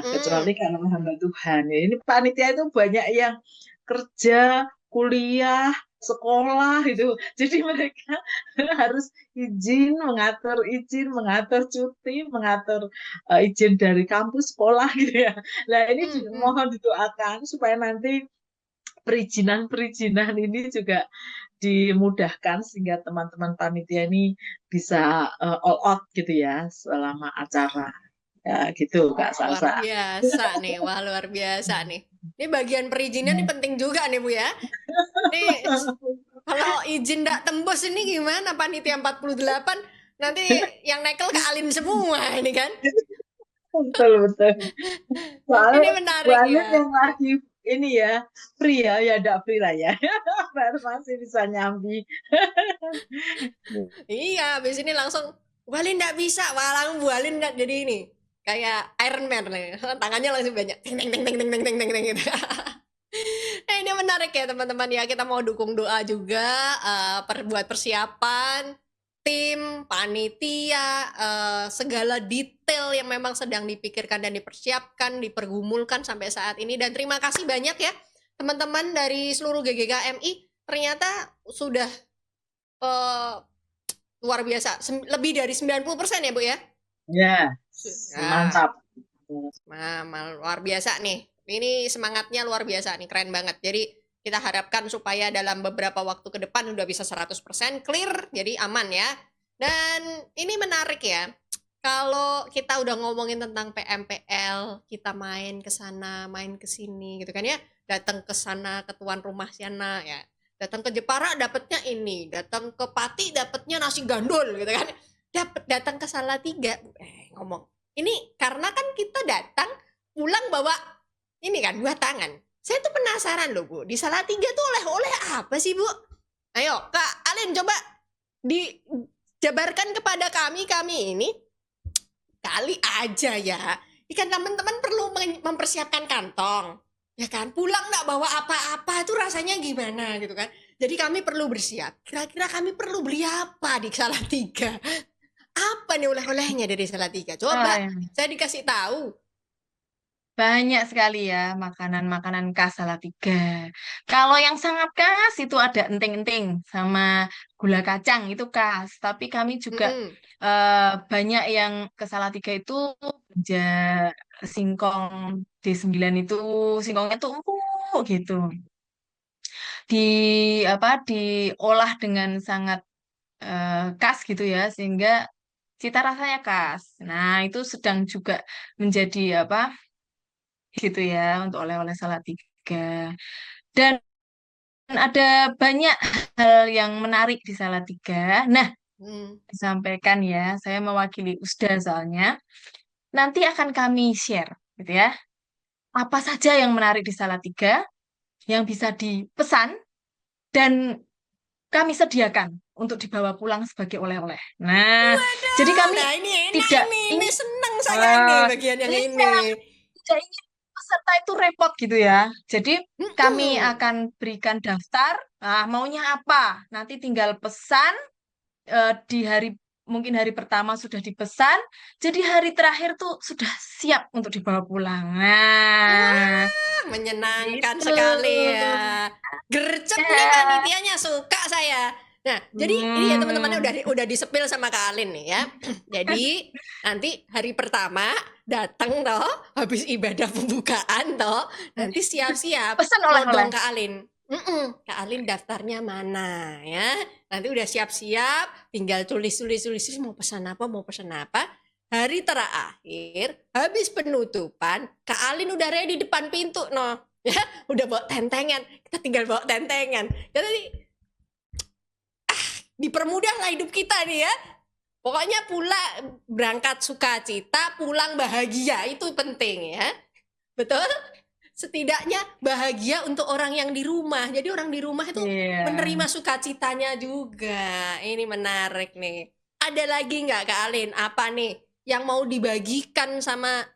Kecuali karena hamba Tuhan. Ya, ini panitia itu banyak yang kerja, kuliah, sekolah itu. Jadi mereka harus izin, mengatur cuti, mengatur izin dari kampus sekolah gitu ya. Nah, ini mohon didoakan supaya nanti perizinan ini juga dimudahkan sehingga teman-teman panitia ini bisa all out gitu ya selama acara. Ya gitu Kak Luar Salsa. biasa nih, wah luar biasa nih. Ini bagian perizinan ini penting juga nih Bu ya. Nih Kalau izin nggak tembus ini gimana panitia 48? Nanti yang nekel ke Alin semua ini kan. Betul, betul. Soalnya Ini menarik banyak ya. yang lagi ini ya, free ya, ya enggak free lah ya. Baru masih bisa nyambi. Iya, habis ini langsung Bu Alin nggak bisa, walang Bu Alin nggak jadi ini. Kayak Iron Man nih. Tangannya langsung banyak. Teng teng teng teng teng teng teng teng teng gitu. Nah, ini menarik ya teman-teman ya. Kita mau dukung doa juga buat persiapan tim, panitia, segala detail yang memang sedang dipikirkan dan dipersiapkan, dipergumulkan sampai saat ini. Dan terima kasih banyak ya teman-teman dari seluruh GGKMI. Ternyata sudah eh, luar biasa. Lebih dari 90% ya Bu ya? Ya, Ya, mantap. luar biasa nih. Ini semangatnya luar biasa nih, keren banget. Jadi kita harapkan supaya dalam beberapa waktu ke depan udah bisa 100% clear, jadi aman ya. Dan ini menarik ya. Kalau kita udah ngomongin tentang PMPL, kita main ke sana, main ke sini gitu kan ya. Datang ke sana ke tuan rumah sana ya. Datang ke Jepara dapatnya ini, datang ke Pati dapatnya nasi gandul gitu kan. Datang ke Salatiga, ngomong ini karena kan kita datang pulang bawa ini kan 2 tangan. Saya tuh penasaran loh Bu, di Salatiga tuh oleh-oleh apa sih Bu? Ayo Kak Alin coba dijabarkan kepada kami ini kali aja ya. Ikan teman-teman perlu mempersiapkan kantong. Ya kan, pulang nggak bawa apa-apa itu rasanya gimana gitu kan. Jadi kami perlu bersiap. Kira-kira kami perlu beli apa di Salatiga? Apa nih oleh-olehnya dari Salatiga? Coba Ah, ya. saya dikasih tahu. Banyak sekali ya makanan-makanan khas Salatiga. Kalau yang sangat khas itu ada enting-enting sama gula kacang itu khas. Tapi kami juga Mm-mm. banyak yang ke Salatiga itu ja singkong D9 itu singkongnya tuh empuk gitu. Di apa diolah dengan sangat khas gitu ya sehingga cita rasanya khas. Nah, itu sedang juga menjadi apa gitu ya untuk oleh-oleh Salatiga. Dan ada banyak hal yang menarik di Salatiga. Nah, Hmm. disampaikan ya, saya mewakili USDA soalnya. Nanti akan kami share gitu ya. Apa saja yang menarik di Salatiga yang bisa dipesan dan kami sediakan untuk dibawa pulang sebagai oleh-oleh. Nah, jadi Waduh, kami nah ini enak tidak ini ingin seneng saya nih eh, bagian yang iya, ini. tidak ingin peserta itu repot gitu ya. Jadi kami Mm-mm. akan berikan daftar, maunya apa. Nanti tinggal pesan di hari mungkin hari pertama sudah dipesan, jadi hari terakhir tuh sudah siap untuk dibawa pulang. Nah, Wah, menyenangkan gitu. sekali ya. Gercep nih Ya. panitianya, suka saya. Nah, jadi ini ya teman-teman Hmm. udah disepil sama Kak Alin nih ya. Jadi nanti hari pertama datang toh, habis ibadah pembukaan toh, nanti siap-siap Pesan oleh-oleh. nodong Kak Alin. Kak Alin daftarnya mana ya? Nanti udah siap-siap, tinggal tulis mau pesan apa, mau pesan apa. Hari terakhir, habis penutupan, Kak Alin udah ready di depan pintu, no. Ya, udah bawa tentengan. Kita tinggal bawa tentengan. Jadi dipermudah lah hidup kita nih ya. Pokoknya berangkat sukacita, pulang bahagia itu penting ya. Betul? Setidaknya bahagia untuk orang yang di rumah. Jadi orang di rumah itu Iya. menerima sukacitanya juga. Ini menarik nih. Ada lagi nggak Kak Alin? Apa nih yang mau dibagikan sama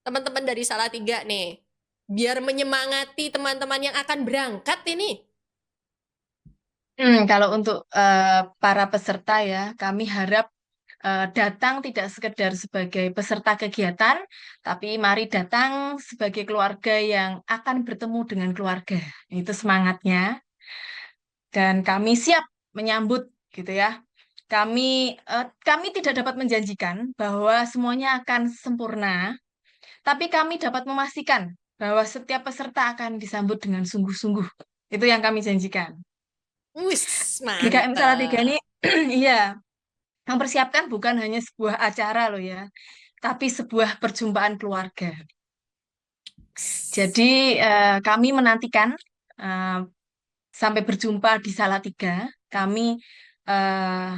teman-teman dari Salatiga nih? Biar menyemangati teman-teman yang akan berangkat ini. Kalau untuk para peserta ya, kami harap datang tidak sekedar sebagai peserta kegiatan, tapi mari datang sebagai keluarga yang akan bertemu dengan keluarga. Itu semangatnya. Dan kami siap menyambut gitu ya. Kami tidak dapat menjanjikan bahwa semuanya akan sempurna, tapi kami dapat memastikan bahwa setiap peserta akan disambut dengan sungguh-sungguh. Itu yang kami janjikan. Wis, GKM Salatiga ini, mantap. iya, mempersiapkan bukan hanya sebuah acara loh ya, tapi sebuah perjumpaan keluarga. Jadi kami menantikan eh, Sampai berjumpa di Salatiga. Kami eh,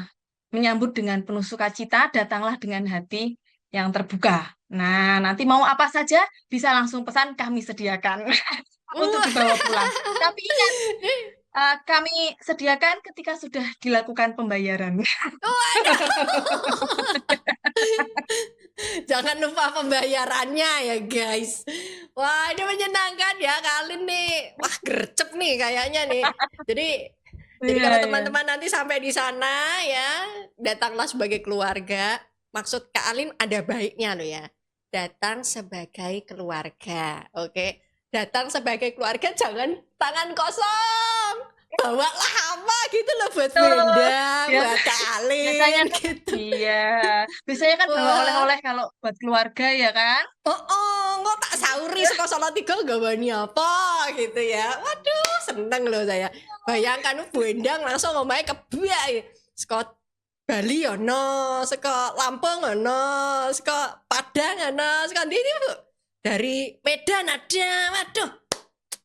menyambut dengan penuh sukacita, datanglah dengan hati yang terbuka. Nah, nanti mau apa saja bisa langsung pesan kami sediakan untuk dibawa pulang. Tapi ingat, kami sediakan ketika sudah dilakukan pembayaran. Jangan lupa pembayarannya ya guys. Wah ini menyenangkan ya kali nih. Wah gercep nih kayaknya nih. Jadi Iya, kalau iya. teman-teman nanti sampai di sana ya, datanglah sebagai keluarga. Maksud Kak Alin ada baiknya loh ya. Datang sebagai keluarga, oke? Datang sebagai keluarga jangan tangan kosong. Bawalah apa gitu loh buat Betul. Benda, Biasa, buat Kak biasanya Alin kan, gitu. iya. Biasanya kan bawa Wah, oleh-oleh kalau buat keluarga ya kan? kok tak sauri saka Salatiga gawani apa gitu ya. Waduh, seneng loh saya. Bayangkan Bendang langsung omahe kebak. Saka Bali ono, saka Lampung ono, saka Padang ono, saka ndi Bu? Dari Medan ada. Waduh,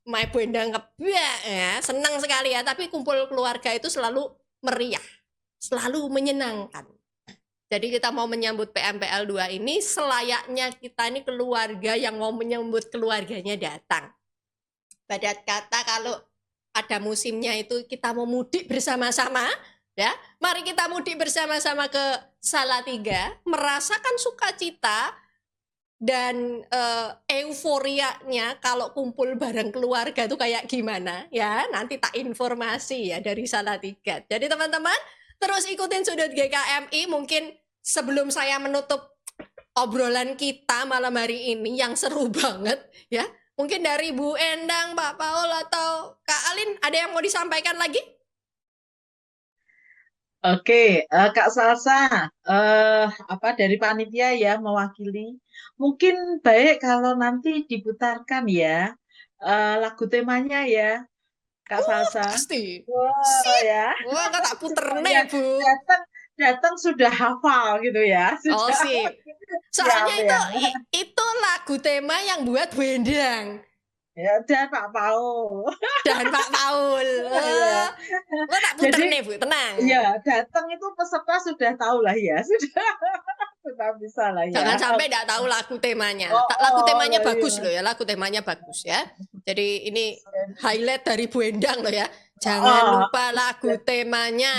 omahe Bendang kebak ya. Senang sekali ya, tapi kumpul keluarga itu selalu meriah, selalu menyenangkan. Jadi kita mau menyambut PMPL 2 ini selayaknya kita ini keluarga yang mau menyambut keluarganya datang. Pada kata kalau ada musimnya itu kita mau mudik bersama-sama, ya. Mari kita mudik bersama-sama ke Salatiga, merasakan sukacita dan euforianya kalau kumpul bareng keluarga itu kayak gimana ya. Nanti tak informasi ya dari Salatiga. Jadi teman-teman terus ikutin Sudut GKMI. Mungkin sebelum saya menutup obrolan kita malam hari ini yang seru banget ya. Mungkin dari Bu Endang, Pak Paul atau Kak Alin ada yang mau disampaikan lagi? Oke, Kak Salsa, apa dari panitia ya mewakili. Mungkin baik kalau nanti diputarkan ya lagu temanya ya, Kak Salsa. Pasti. Wah Sip. ya, Wah, kok tak puter supaya nih, Bu. datang datang sudah hafal gitu ya, Oh, sudah sip. siap Soalnya ya. itu lagu tema yang buat Bu Endang Ya, dan Pak Pau. dan Pak Paul. Ya. Lo tak puter Jadi nih, Bu. Tenang. ya datang itu peserta sudah tahu lah ya, sudah bisa lah Jangan ya. sampai tidak tahu lagu temanya. Oh, Lagu oh, temanya ya, bagus ya. loh ya, lagu temanya bagus ya. Jadi ini highlight dari Bu Endang loh ya. Jangan Oh, lupa lagu temanya.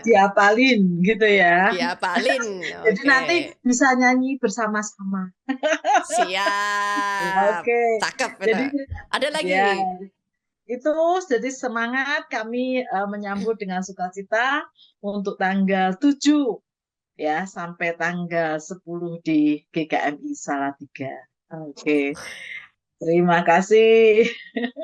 diapalin gitu ya. Diapalin. Jadi nanti Oke. bisa nyanyi bersama-sama. Siap. Oke. Cakep itu. Jadi Ada lagi. ya itu jadi semangat kami menyambut dengan sukacita untuk tanggal 7 ya sampai tanggal 10 di GKMI Salatiga. Oke. Terima kasih.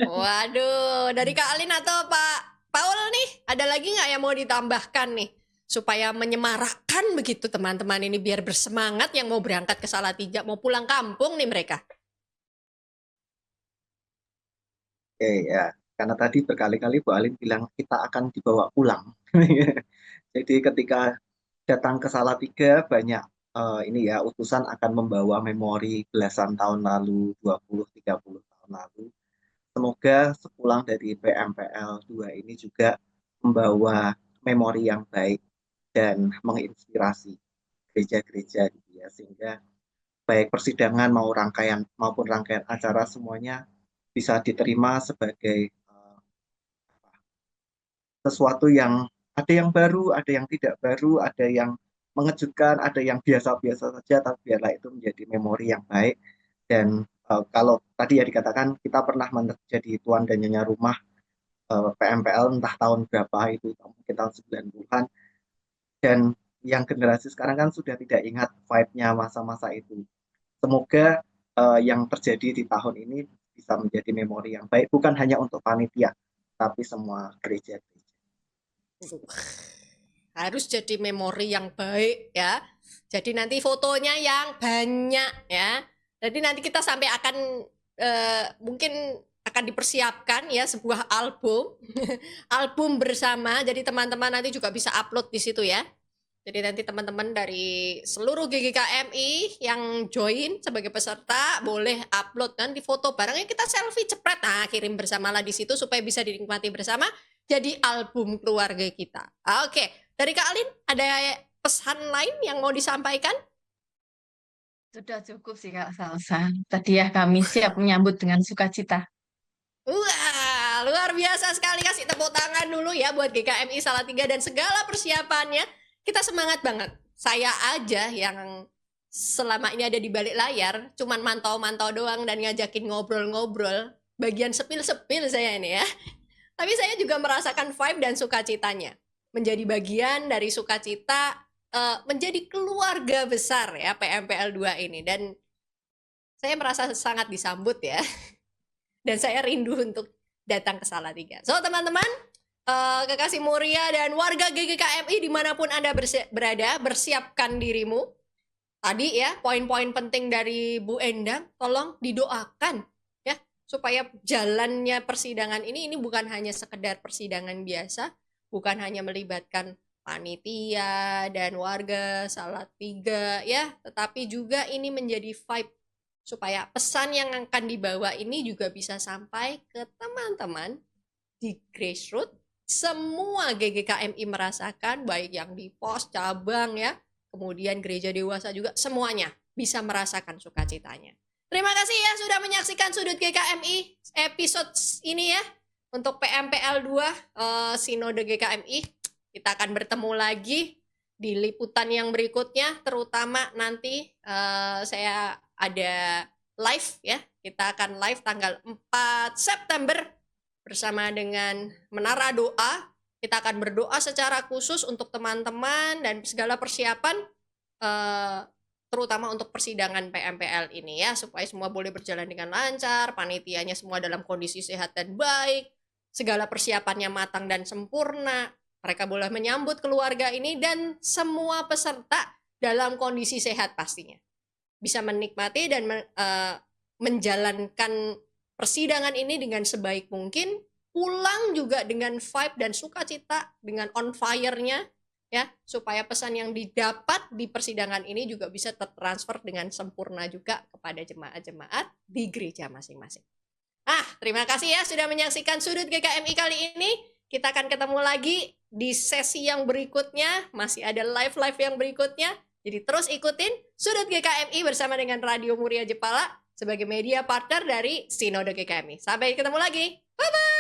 Waduh, dari Kak Alin atau Pak Paul nih, ada lagi nggak yang mau ditambahkan nih? Supaya menyemarakkan begitu teman-teman ini biar bersemangat yang mau berangkat ke Salatiga, mau pulang kampung nih mereka. Oke ya, karena tadi berkali-kali Bu Alin bilang kita akan dibawa pulang. Jadi ketika datang ke Salatiga banyak ini ya utusan akan membawa memori belasan tahun lalu, 20-30 tahun lalu. Semoga sepulang dari PMPL 2 ini juga membawa memori yang baik dan menginspirasi gereja-gereja gitu ya, sehingga baik persidangan maupun rangkaian acara semuanya bisa diterima sebagai sesuatu yang ada yang baru, ada yang tidak baru, ada yang mengejutkan, ada yang biasa-biasa saja, tapi biarlah itu menjadi memori yang baik. Dan kalau tadi ya dikatakan kita pernah menjadi tuan dan nyonya rumah PMPL entah tahun berapa itu, mungkin tahun 90-an. Dan yang generasi sekarang kan sudah tidak ingat vibe-nya masa-masa itu. Semoga yang terjadi di tahun ini bisa menjadi memori yang baik, bukan hanya untuk panitia, tapi semua gereja-gereja. Harus jadi memori yang baik ya. Jadi nanti fotonya yang banyak ya. Jadi nanti kita sampai akan mungkin akan dipersiapkan ya sebuah album album bersama. Jadi teman-teman nanti juga bisa upload di situ ya. Jadi nanti teman-teman dari seluruh GGKMI yang join sebagai peserta boleh upload nanti foto barengnya, kita selfie cepret, nah kirim bersamalah di situ supaya bisa dinikmati bersama jadi album keluarga kita. Oke, dari Kak Alin ada pesan lain yang mau disampaikan? Sudah cukup sih Kak Salsa. Tadi ya kami siap menyambut dengan sukacita. Wah, luar biasa sekali. Kasih tepuk tangan dulu ya buat GKMI Salatiga dan segala persiapannya. Kita semangat banget. Saya aja yang selama ini ada di balik layar, cuman mantau-mantau doang dan ngajakin ngobrol-ngobrol. Bagian sepil-sepil saya ini ya. Tapi saya juga merasakan vibe dan sukacitanya. Menjadi bagian dari sukacita, menjadi keluarga besar ya PMPL 2 ini. Dan saya merasa sangat disambut ya. Dan saya rindu untuk datang ke Salatiga. So teman-teman, kekasih muria dan warga GGKMI dimanapun Anda berada, bersiapkan dirimu. Tadi ya, poin-poin penting dari Bu Endang, tolong didoakan ya, supaya jalannya persidangan ini bukan hanya sekedar persidangan biasa, bukan hanya melibatkan panitia dan warga Salatiga ya, tetapi juga ini menjadi vibe supaya pesan yang akan dibawa ini juga bisa sampai ke teman-teman di grassroots. Semua GGKMI merasakan, baik yang di pos, cabang ya, kemudian gereja dewasa juga, semuanya bisa merasakan sukacitanya. Terima kasih ya sudah menyaksikan Sudut GKMI episode ini ya, untuk PMPL 2 Sinode GKMI. Kita akan bertemu lagi di liputan yang berikutnya, terutama nanti saya ada live ya. Kita akan live tanggal 4 September bersama dengan Menara Doa. Kita akan berdoa secara khusus untuk teman-teman dan segala persiapan, terutama untuk persidangan PMPL ini ya, supaya semua boleh berjalan dengan lancar, panitianya semua dalam kondisi sehat dan baik, segala persiapannya matang dan sempurna. Mereka boleh menyambut keluarga ini dan semua peserta dalam kondisi sehat pastinya. Bisa menikmati dan menjalankan persidangan ini dengan sebaik mungkin, pulang juga dengan vibe dan sukacita, dengan on fire-nya ya, supaya pesan yang didapat di persidangan ini juga bisa tertransfer dengan sempurna juga kepada jemaat-jemaat di gereja masing-masing. Terima kasih ya sudah menyaksikan Sudut GKMI kali ini. Kita akan ketemu lagi di sesi yang berikutnya, masih ada live-live yang berikutnya. Jadi terus ikutin Sudut GKMI bersama dengan Radio Muria Jepara sebagai media partner dari Sinode GKMI. Sampai ketemu lagi. Bye-bye!